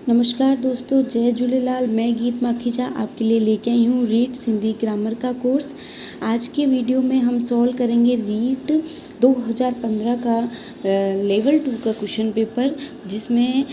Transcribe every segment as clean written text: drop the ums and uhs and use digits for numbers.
नमस्कार दोस्तों, जय झूलेलाल। मैं गीत माखीजा आपके लिए लेके आई हूँ रीट सिंधी ग्रामर का कोर्स। आज के वीडियो में हम सॉल्व करेंगे रीट 2015 का लेवल 2 का क्वेश्चन पेपर, जिसमें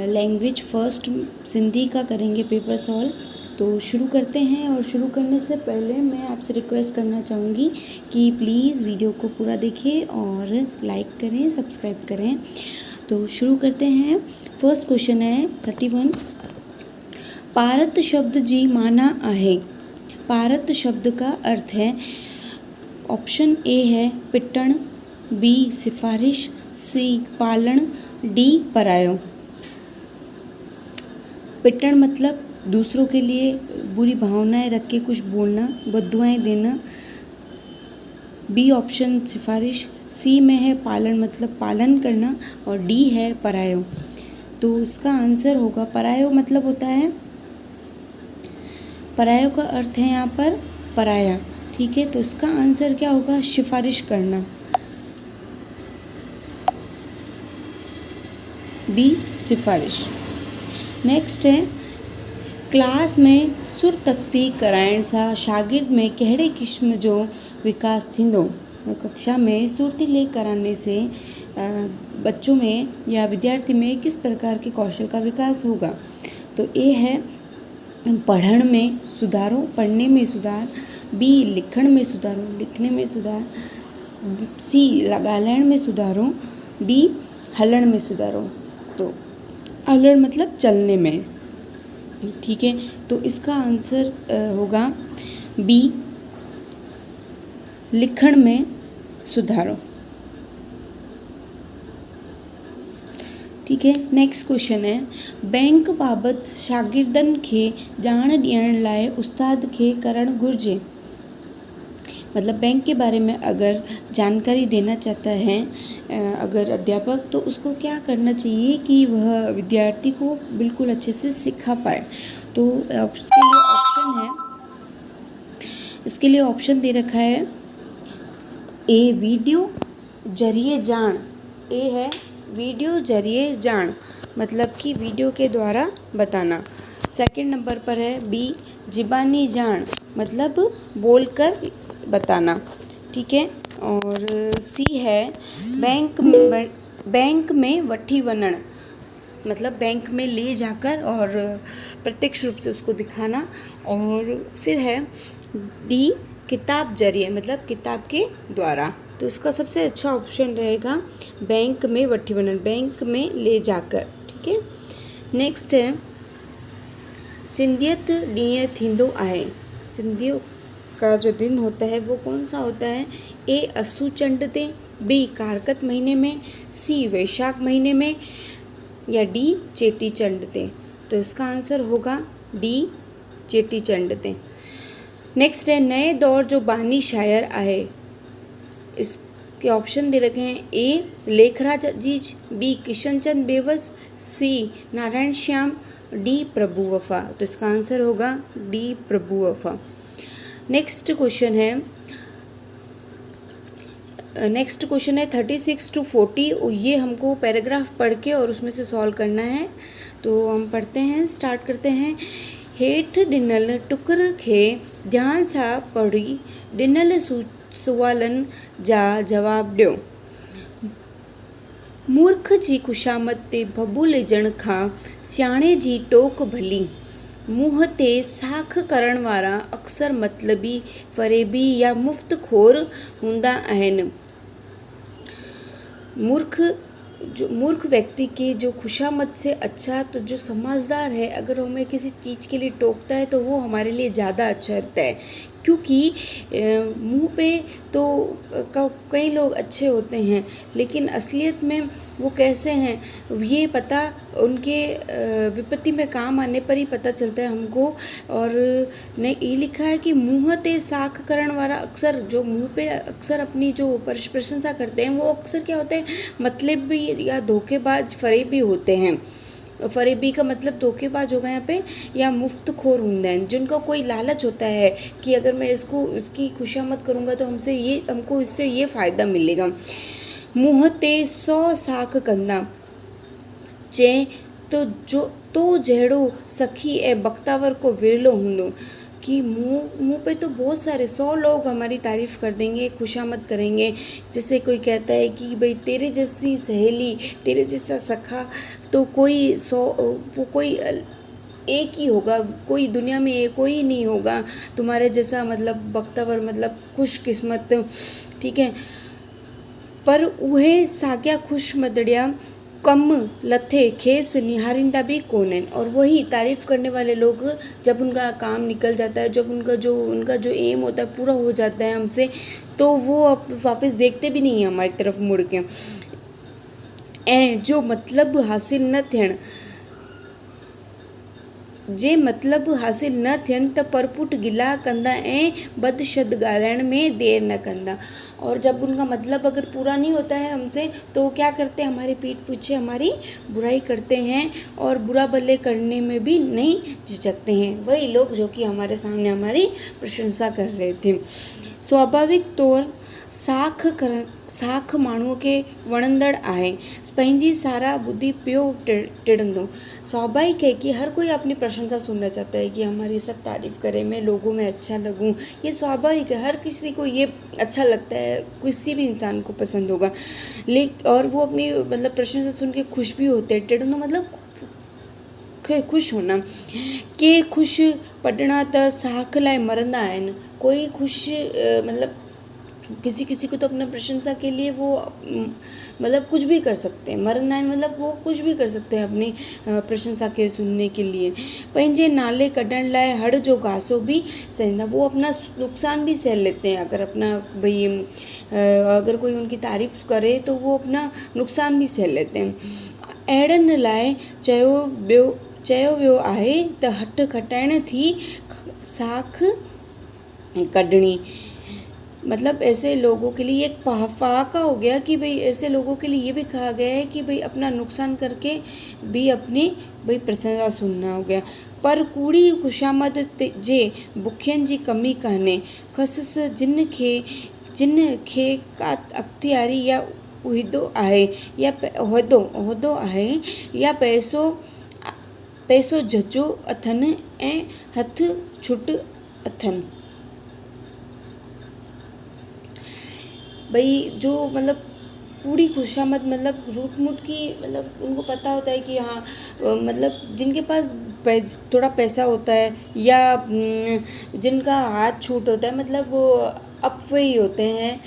लैंग्वेज फर्स्ट सिंधी का करेंगे पेपर सॉल्व। तो शुरू करते हैं। और शुरू करने से पहले मैं आपसे रिक्वेस्ट करना चाहूँगी कि प्लीज़ वीडियो को पूरा देखें और लाइक करें, सब्सक्राइब करें। तो शुरू करते हैं। फर्स्ट क्वेश्चन है 31। पारत शब्द जी माना आहे। पारत शब्द का अर्थ है, ऑप्शन ए है पिटण, बी सिफारिश, सी पालन, डी परायो। पिटण मतलब दूसरों के लिए बुरी भावनाएं रख के कुछ बोलना, बद्दुआएं देना। बी ऑप्शन सिफारिश, सी में है पालन मतलब पालन करना, और डी है परायो। तो इसका आंसर होगा परायो। मतलब होता है, परायो का अर्थ है यहाँ पर पराया। ठीक है, तो इसका आंसर क्या होगा? सिफारिश करना। बी सिफारिश। नेक्स्ट है, क्लास में सुर तख्ती कराइण सां शागिर्द में कहिड़े क़िस्म जो विकास थींदो? कक्षा में सुर्तीले कराने से बच्चों में या विद्यार्थी में किस प्रकार के कौशल का विकास होगा? तो ए है पढ़ण में सुधारो, पढ़ने में सुधार। बी लिखण में सुधारो, लिखने में सुधार। सी ॻाल्हाइण में सुधारो। डी हलण में सुधारो। तो हलण मतलब चलने में। ठीक है, तो इसका आंसर होगा बी लिखण में सुधारो। ठीक है, नेक्स्ट क्वेश्चन है, बैंक बाबत शागिर्दनि खे ॼाण ॾियण लाइ उस्ताद खे करणु घुरिजे। मतलब बैंक के बारे में अगर जानकारी देना चाहता है अगर अध्यापक, तो उसको क्या करना चाहिए कि वह विद्यार्थी को बिल्कुल अच्छे से सिखा पाए। तो इसके लिए ऑप्शन दे रखा है, ए वीडियो जरिए जान। ए है वीडियो जरिए जान, मतलब कि वीडियो के द्वारा बताना। सेकंड नंबर पर है बी ज़बानी जान, मतलब बोलकर बताना। ठीक है, और सी है बैंक में वठी वञण, मतलब बैंक में ले जाकर और प्रत्यक्ष रूप से उसको दिखाना। और फिर है डी किताब जरिए, मतलब किताब के द्वारा। तो इसका सबसे अच्छा ऑप्शन रहेगा बैंक में वठी वञण, बैंक में ले जाकर। ठीक है, नेक्स्ट है, सिंधियत ॾींहुं थींदो आहे। सिंधियों का जो दिन होता है वो कौन सा होता है? ए असू चंड ते, बी कारकत महीने में, सी वैशाख महीने में, या डी चेटी चंड ते। तो इसका आंसर होगा डी चेटी चंड ते। नेक्स्ट है, नए दौर जो बानी शायर आहे। इसके ऑप्शन दे रखे हैं, ए लेखराज अजीज, बी किशनचंद बेबस, सी नारायण श्याम, डी प्रभु वफा। तो इसका आंसर होगा डी प्रभु वफा। नेक्स्ट क्वेश्चन है 36 to 40। ये हमको पैराग्राफ पढ़ के और उसमें से सॉल्व करना है। तो हम पढ़ते हैं, स्टार्ट करते हैं। हेठि ॾिनल टुकर खे ध्यान सां पढ़ी ॾिनल सुवालनि जा जवाब ॾियो। मूर्ख जी खुशामद ते भभुलिजण खां सियाणे जी टोक भली। मुंहं ते साख करण वारा अक्सर मतलबी, फ़रेबी या मुफ़्तख़ोर हूंदा आहिनि। मूर्ख व्यक्ति की जो खुशामद से अच्छा, तो जो समझदार है, अगर हमें किसी चीज़ के लिए टोकता है तो वो हमारे लिए ज़्यादा अच्छा रहता है। क्योंकि मुंह पे तो कई लोग अच्छे होते हैं, लेकिन असलियत में वो कैसे हैं ये पता उनके विपत्ति में काम आने पर ही पता चलता है हमको। और ने ये लिखा है कि मुंह ते साख करण वाला, अक्सर जो मुंह पे अक्सर अपनी जो प्रशंसा करते हैं वो अक्सर क्या होते हैं? मतलब भी या धोखेबाज, फरेबी होते हैं। फरेबी का मतलब धोखेबाज होगा यहाँ पे, या मुफ्तखोर होंगे हैं, जिनको कोई लालच होता है कि अगर मैं इसकी खुशामद करूँगा तो हमको इससे ये फ़ायदा मिलेगा। मुँह ते 100 साख कंदा, चए तो जहिड़ो सखी ए बख्तावर को विरलो हूंदो, कि मुँह पे तो बहुत सारे 100 लोग हमारी तारीफ़ कर देंगे, खुशामद करेंगे। जैसे कोई कहता है कि भाई तेरे जैसी सहेली, तेरे जैसा सखा तो कोई 100 वो कोई एक ही होगा, कोई दुनिया में एक कोई नहीं होगा तुम्हारे जैसा, मतलब बख्तावर, मतलब खुशकिस्मत, ठीक है। पर उहे साॻिया ख़ुशमदड़िया कम लथे खेस निहारींदा भी कोन्हनि। और वही तारीफ़ करने वाले लोग जब उनका काम निकल जाता है, जब उनका जो एम होता है पूरा हो जाता है हमसे, तो वो अब वापस देखते भी नहीं हैं हमारी तरफ मुड़ के। ऐं जो मतलब हासिल न थियण, जे मतलब हासिल न थियनि त परपुट गिला कंदा ऐं बदशद ॻाल्हाइण में देर न कंदा। और जब उनका मतलब अगर पूरा नहीं होता है हमसे, तो क्या करते हैं, हमारी पीठ पीछे हमारी बुराई करते हैं और बुरा भले करने में भी नहीं झिझकते हैं। वही लोग जो कि हमारे सामने हमारी प्रशंसा कर रहे थे। स्वाभाविक तौर साख माण्हूअ खे वणंदड़ आहे, पंहिंजी सारा ॿुधी पियो टिड़ंदो। स्वाभाविक है कि हर कोई अपनी प्रशंसा सुनना चाहता है कि हमारी सब तारीफ़ करे, मैं लोगों में अच्छा लगूं। ये स्वाभाविक है, हर किसी को ये अच्छा लगता है, किसी भी इंसान को पसंद होगा। और वो अपनी मतलब प्रशंसा सुन के खुश भी होते हैं। टिड़ंदो मतलब खुश होना। के खुश पढ़ना त साख लाइ मरंदा आहिनि। कोई खुश मतलब किसी को तो अपना प्रशंसा के लिए वो मतलब कुछ भी कर सकते हैं। मरंदा आहिनि मतलब वो कुछ भी कर सकते हैं अपनी प्रशंसा के सुनने के लिए। पंहिंजे नाले कढण लाइ हड़ जो घासो भी सहंदा, वो अपना नुकसान भी सह लेते हैं। अगर अपना भाई अगर कोई उनकी तारीफ़ करे तो वो अपना नुकसान भी सह लेते हैं। अहिड़नि लाइ चयो वियो आहे त हट खटाइण थी साख कढणी। मतलब ऐसे लोगों के लिए एक पहाका हो गया कि भाई ऐसे लोगों के लिए ये भी कहा गया है कि भाई अपना नुकसान करके भी अपनी भाई प्रशंसा सुनना हो गया। पर कूड़ी खुशामद जे बुखियनि जी कमी कान्हे। ख़सिस जिन खे का अख्तियारी या उहिदो आहे या उहिदो आहे या पैसो झजो अथनि ऐं हथ छुट अथनि। भाई जो मतलब पूरी खुशामद मतलब रूट मूट की, मतलब उनको पता होता है कि हाँ मतलब जिनके पास थोड़ा पैसा होता है या जिनका हाथ छूट होता है, मतलब वो अपवे ही होते हैं,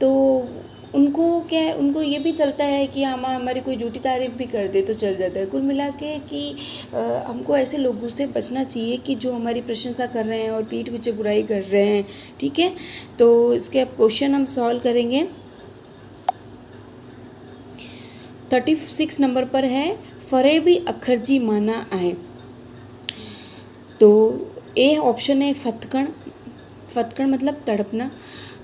तो उनको क्या है, उनको ये भी चलता है कि हमारी कोई झूठी तारीफ़ भी कर दे तो चल जाता है। कुल मिला के कि हमको ऐसे लोगों से बचना चाहिए कि जो हमारी प्रशंसा कर रहे हैं और पीठ पीछे बुराई कर रहे हैं। ठीक है, तो इसके अब क्वेश्चन हम सॉल्व करेंगे। 36 नंबर पर है, फरेबी अखर जी माना आहे। तो ए ऑप्शन है फतकण मतलब तड़पना,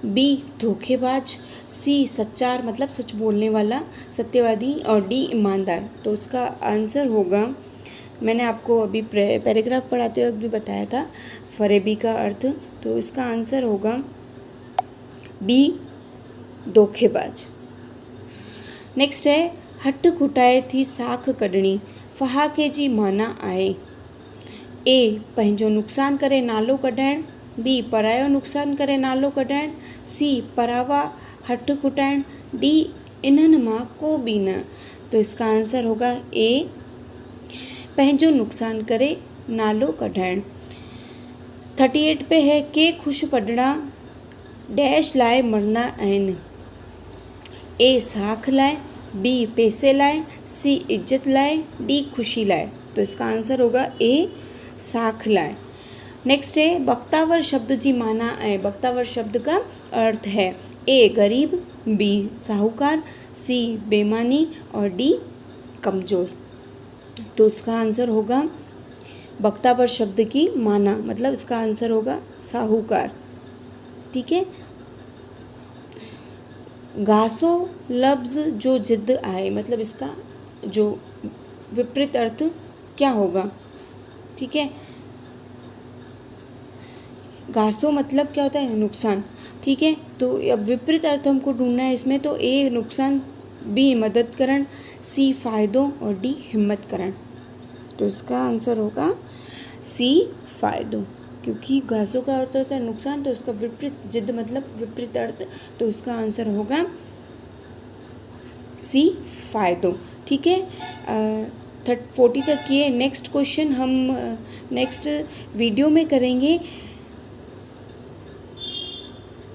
बी धोखेबाज, सी सच्चार मतलब सच बोलने वाला, सत्यवादी, और डी ईमानदार। तो इसका आंसर होगा, मैंने आपको अभी पैराग्राफ पढ़ाते वक्त भी बताया था फरेबी का अर्थ, तो इसका आंसर होगा बी धोखेबाज। नेक्स्ट है, हट खुटाए थी साख कढणी, फहाके जी माना आहे। ए पंहिंजो नुक़सान करे नालो कढाइण, बी परायो नुक़सान करे नालो कढाइण, सी परावा हट खुटाइण, डी इन्हनि मां को बि न। तो इसका आंसर होगा ए पंहिंजो नुक़सान करे नालो कढाइण। 38 पे है, के खुश पढ़ना डैश लाइ मरंदा आहिनि। ए साख लाइ, बी पैसे लाइ, सी इज्जत लाइ, डी खुशी लाइ। तो इसका आंसर होगा ए साख लाइ। नेक्स्ट है, बख्तावर शब्द जी माना है। बख्तावर शब्द का अर्थ है ए गरीब, बी साहूकार, सी बेईमानी, और डी कमज़ोर। तो इसका आंसर होगा बख्तावर शब्द की माना, मतलब इसका आंसर होगा साहूकार। ठीक है, घासो लफ्ज़ जो जिद आए, मतलब इसका जो विपरीत अर्थ क्या होगा। ठीक है, घासो मतलब क्या होता है, नुकसान। ठीक है, तो अब विपरीत अर्थ हमको ढूंढना है इसमें। तो ए नुकसान, बी मदद करण, सी फ़ायदो, और डी हिम्मत करण। तो इसका आंसर होगा सी फ़ायदों, क्योंकि घासों का अर्थ होता है नुकसान, तो उसका विपरीत जिद्द मतलब विपरीत अर्थ, तो इसका आंसर होगा सी फ़ायदों। ठीक है, 40 तक किए। नेक्स्ट क्वेश्चन हम नेक्स्ट वीडियो में करेंगे